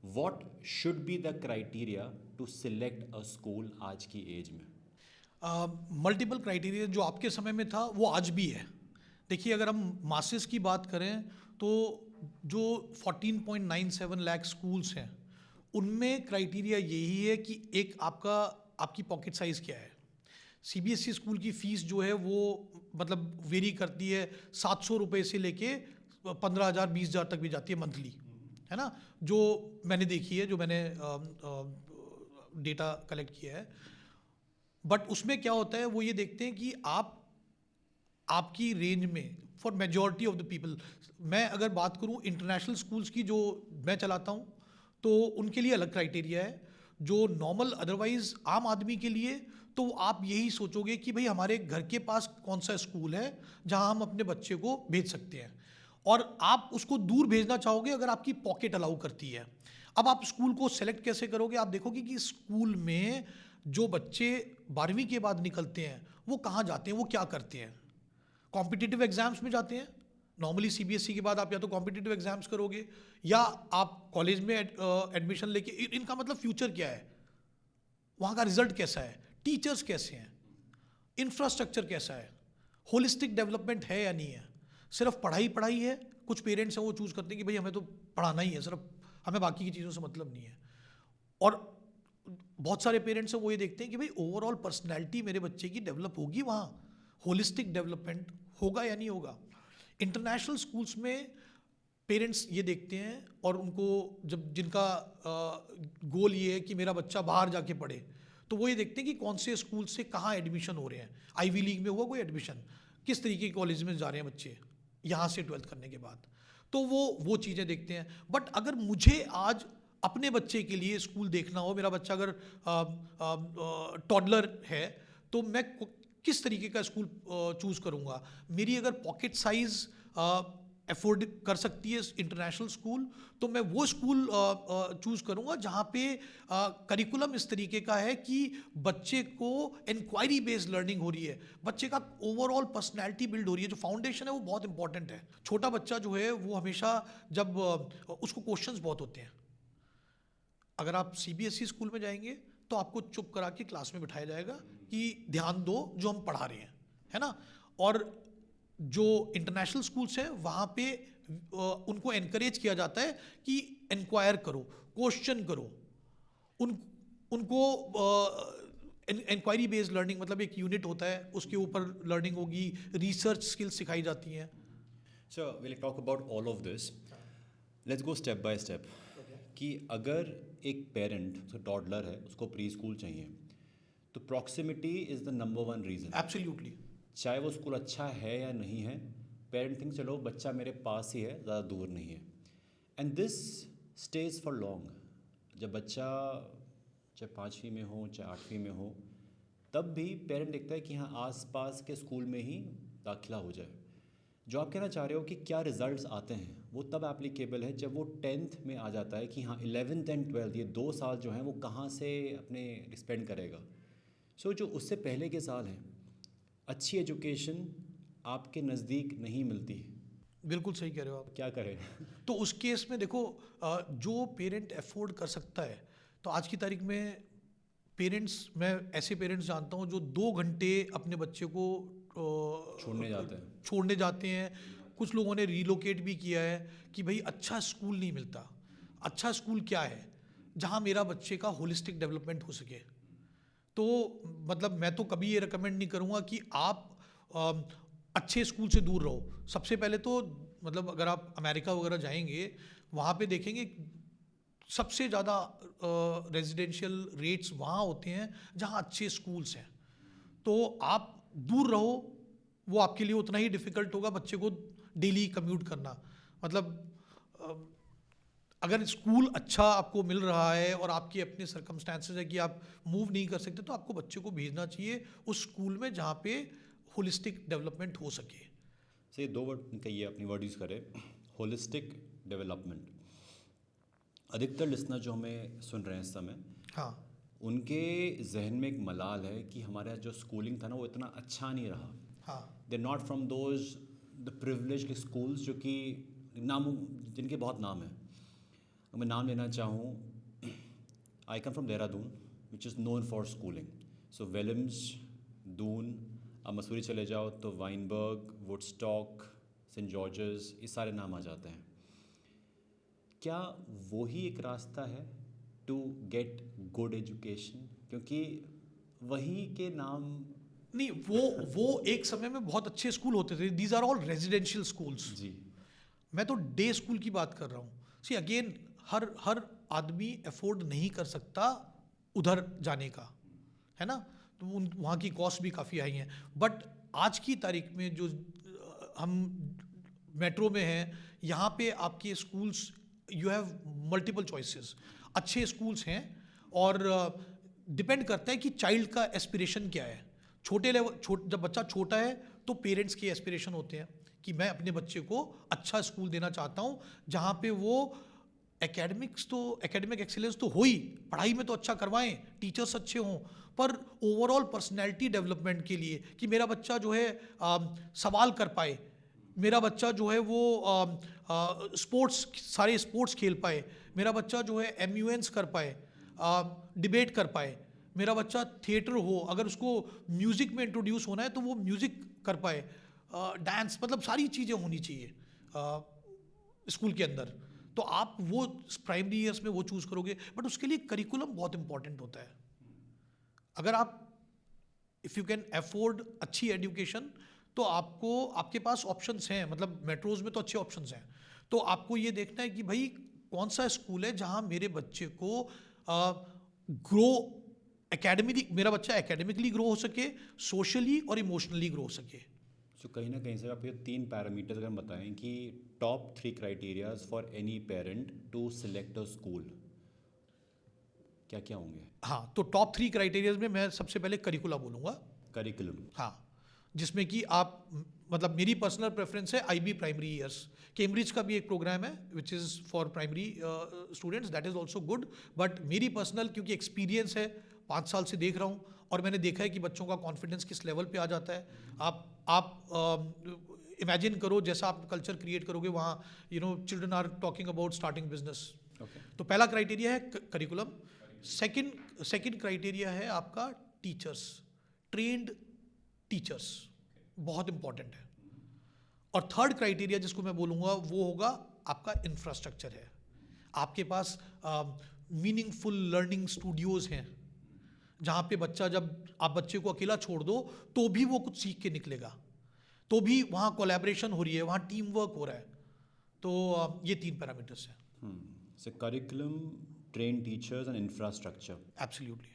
What should be the criteria to select a school आज की as में? Multiple criteria जो आपके समय में था वो आज भी है। देखिए, अगर हम मासेस की बात करें तो जो 14.97 लाख स्कूल्स हैं उनमें क्राइटेरिया यही है कि एक आपकी पॉकेट साइज़ क्या है। सीबीएसई स्कूल की फ़ीस जो है वो मतलब वेरी करती है, 700 रुपये से लेके 15,000 20,000 तक भी जाती है मंथली, है ना, जो मैंने देखी है, जो मैंने डेटा कलेक्ट किया है। बट उसमें क्या होता है, वो ये देखते हैं कि आपकी रेंज में for majority of the people. मैं अगर बात करूं इंटरनेशनल स्कूल्स की जो मैं चलाता हूं, तो उनके लिए अलग क्राइटेरिया है। जो नॉर्मल अदरवाइज आम आदमी के लिए, तो आप यही सोचोगे कि भाई हमारे घर के पास कौन सा स्कूल है जहां हम अपने बच्चे को भेज सकते हैं, और आप उसको दूर भेजना चाहोगे अगर आपकी पॉकेट अलाउ करती है। अब आप स्कूल को सेलेक्ट कैसे करोगे? आप देखोगे कि स्कूल में जो बच्चे 12वीं के बाद निकलते हैं वो कहाँ जाते हैं, वो क्या करते हैं। कॉम्पिटिटिव एग्जाम्स में जाते हैं। नॉर्मली सीबीएसई के बाद आप या तो कॉम्पिटिटिव एग्जाम्स करोगे या आप कॉलेज में एडमिशन लेके, इनका मतलब फ्यूचर क्या है, वहाँ का रिजल्ट कैसा है, टीचर्स कैसे हैं, इंफ्रास्ट्रक्चर कैसा है, होलिस्टिक डेवलपमेंट है या नहीं है। सिर्फ पढ़ाई पढ़ाई है, कुछ पेरेंट्स हैं वो चूज़ करते हैं कि भाई हमें तो पढ़ाना ही है, सिर्फ हमें बाकी की चीज़ों से मतलब नहीं है। और बहुत सारे पेरेंट्स हैं वो ये देखते हैं कि भाई ओवरऑल पर्सनैलिटी मेरे बच्चे की डेवलप होगी वहाँ, होलिस्टिक डेवलपमेंट होगा या नहीं होगा। इंटरनेशनल स्कूल्स में पेरेंट्स ये देखते हैं, और उनको जब जिनका गोल ये है कि मेरा बच्चा बाहर जाके पढ़े, तो वो ये देखते हैं कि कौन से स्कूल से कहाँ एडमिशन हो रहे हैं। आईवी लीग में हुआ कोई एडमिशन, किस तरीके के कॉलेज में जा रहे हैं बच्चे यहाँ से 12th करने के बाद, तो वो चीज़ें देखते हैं। बट अगर मुझे आज अपने बच्चे के लिए स्कूल देखना हो, मेरा बच्चा अगर टॉडलर है, तो मैं किस तरीके का स्कूल चूज़ करूँगा। मेरी अगर पॉकेट साइज़ अफोर्ड कर सकती है इंटरनेशनल स्कूल, तो मैं वो स्कूल चूज़ करूँगा जहाँ पे करिकुलम इस तरीके का है कि बच्चे को इंक्वायरी बेस्ड लर्निंग हो रही है, बच्चे का ओवरऑल पर्सनैलिटी बिल्ड हो रही है। जो फाउंडेशन है वो बहुत इंपॉर्टेंट है। छोटा बच्चा जो है वो हमेशा जब उसको क्वेश्चंस बहुत होते हैं। अगर आप सीबीएसई स्कूल में जाएंगे तो आपको चुप करा के क्लास में बिठाया जाएगा कि ध्यान दो जो हम पढ़ा रहे हैं, है ना। और जो इंटरनेशनल स्कूल्स हैं वहाँ पे उनको एनकरेज किया जाता है कि इंक्वायर करो, क्वेश्चन करो। उनको इंक्वायरी बेस्ड लर्निंग, मतलब एक यूनिट होता है उसके ऊपर लर्निंग होगी, रिसर्च स्किल्स सिखाई जाती हैं। So will talk about all of this. Let's go step by step कि अगर एक पेरेंट टॉडलर है, उसको प्री स्कूल चाहिए, तो proximity is the number one reason. Absolutely. चाहे वो स्कूल अच्छा है या नहीं है, पेरेंट थिंक चलो बच्चा मेरे पास ही है, ज़्यादा दूर नहीं है। And this stage for long. जब बच्चा चाहे 5वीं में हो चाहे 8वीं में हो, तब भी पेरेंट देखता है कि हाँ आस पास के स्कूल में ही दाखिला हो जाए। जो आप कहना चाह रहे हो कि क्या रिजल्ट्स आते हैं, वो तब एप्लीकेबल है जब वो 10th में आ जाता है कि हाँ 11th एंड 12th ये 2 साल जो हैं वो कहाँ से अपने स्पेंड करेगा। सो जो उससे पहले के साल हैं, अच्छी एजुकेशन आपके नज़दीक नहीं मिलती। बिल्कुल सही कह रहे हो आप। क्या करें? तो उस केस में देखो, जो पेरेंट अफोर्ड कर सकता है, तो आज की तारीख में मैं ऐसे पेरेंट्स जानता हूँ जो 2 घंटे अपने बच्चे को छोड़ने जाते हैं। कुछ लोगों ने रिलोकेट भी किया है कि भाई अच्छा स्कूल नहीं मिलता। अच्छा स्कूल क्या है? जहाँ मेरा बच्चे का होलिस्टिक डेवलपमेंट हो सके। तो मतलब मैं तो कभी ये रिकमेंड नहीं करूँगा कि आप अच्छे स्कूल से दूर रहो। सबसे पहले तो मतलब अगर आप अमेरिका वगैरह जाएंगे, वहाँ पे देखेंगे सबसे ज़्यादा रेजिडेंशियल रेट्स वहाँ होते हैं जहाँ अच्छे स्कूल्स हैं। तो आप दूर रहो, वो आपके लिए उतना ही डिफ़िकल्ट होगा बच्चे को डेली कम्यूट करना। मतलब अगर स्कूल अच्छा आपको मिल रहा है और आपके अपने सर्कमस्टेंसेस है कि आप मूव नहीं कर सकते, तो आपको बच्चे को भेजना चाहिए उस स्कूल में जहाँ पे होलिस्टिक डेवलपमेंट हो सके। से 2 वर्ड कहिए, अपनी वर्ड यूज़ करें, होलिस्टिक डेवलपमेंट। अधिकतर लिसनर जो हमें सुन रहे हैं इस समय, हाँ, उनके जहन में एक मलाल है कि हमारा जो स्कूलिंग था ना वो इतना अच्छा नहीं रहा। हाँ, they not from those the privileged schools जो कि नाम जिनके बहुत नाम है। मैं नाम लेना चाहूँ, I come from Dehradun which is known for schooling. So Williams, Doon, अब मसूरी चले जाओ तो वाइनबर्ग, वुडस्टॉक, सेंट जॉर्जेस, ये सारे नाम आ जाते हैं. क्या वही एक रास्ता है टू गेट गुड एजुकेशन? क्योंकि वही के नाम. नहीं, वो एक समय में बहुत अच्छे स्कूल होते थे. These are all residential schools. जी. मैं तो डे स्कूल की बात कर रहा हूँ. सी अगेन, हर आदमी अफोर्ड नहीं कर सकता उधर जाने का, है ना. तो वहाँ की कॉस्ट भी काफ़ी हाई हैं. बट आज की तारीख में जो हम मेट्रो में हैं, यहाँ पे आपके schools, you have multiple choices. अच्छे स्कूल्स हैं और डिपेंड करता है कि चाइल्ड का एस्पिरेशन क्या है. जब बच्चा छोटा है तो पेरेंट्स के एस्पिरेशन होते हैं कि मैं अपने बच्चे को अच्छा स्कूल देना चाहता हूँ जहाँ पे वो एकेडमिक एक्सीलेंस तो हो ही, पढ़ाई में तो अच्छा करवाएं, टीचर्स अच्छे हों, पर ओवरऑल पर्सनैलिटी डेवलपमेंट के लिए कि मेरा बच्चा जो है सवाल कर पाए, मेरा बच्चा जो है वो सारे स्पोर्ट्स खेल पाए, मेरा बच्चा जो है MUNs कर पाए, डिबेट कर पाए, मेरा बच्चा थिएटर हो, अगर उसको म्यूज़िक में इंट्रोड्यूस होना है तो वो म्यूज़िक कर पाए, डांस, मतलब सारी चीज़ें होनी चाहिए स्कूल के अंदर. तो आप वो प्राइमरी ईयर्स में वो चूज़ करोगे, बट उसके लिए करिकुलम बहुत इंपॉर्टेंट होता है. अगर आप इफ़ यू कैन अफोर्ड अच्छी एजुकेशन तो आपके पास ऑप्शंस हैं. मतलब मेट्रोज में तो अच्छे ऑप्शंस हैं. तो आपको ये देखना है कि भाई कौन सा स्कूल है जहाँ मेरे बच्चे को मेरा बच्चा एकेडमिकली ग्रो हो सके, सोशली और इमोशनली ग्रो हो सके. सो कहीं ना कहीं से आप ये 3 पैरामीटर्स अगर बताएं कि top 3 criterias for any parent to select a school, क्या क्या होंगे? हाँ, तो टॉप 3 क्राइटेरियाज में मैं सबसे पहले करिकुला बोलूँगा. करिकुलम. हाँ, जिसमें कि आप, मतलब मेरी पर्सनल प्रेफरेंस है IB प्राइमरी ईयर्स. कैम्ब्रिज का भी एक प्रोग्राम है which is for primary students, that is also good. But मेरी पर्सनल, क्योंकि एक्सपीरियंस है, 5 साल से देख रहा हूँ और मैंने देखा है कि बच्चों का कॉन्फिडेंस किस लेवल पे आ जाता है. आप इमेजिन करो जैसा आप कल्चर क्रिएट करोगे वहाँ, children are talking about starting business. तो पहला क्राइटेरिया है करिकुलम. सेकंड क्राइटेरिया है आपका टीचर्स, ट्रेंड टीचर्स, बहुत इंपॉर्टेंट है. और थर्ड क्राइटेरिया जिसको मैं बोलूँगा वो होगा आपका इंफ्रास्ट्रक्चर है. आपके पास मीनिंगफुल लर्निंग स्टूडियोज़ हैं जहाँ पे जब आप बच्चे को अकेला छोड़ दो तो भी वो कुछ सीख के निकलेगा, तो भी वहाँ कोलैबोरेशन हो रही है, वहाँ टीम वर्क हो रहा है. तो ये 3 पैरामीटर्स हैं. So curriculum, trained teachers and infrastructure. Absolutely.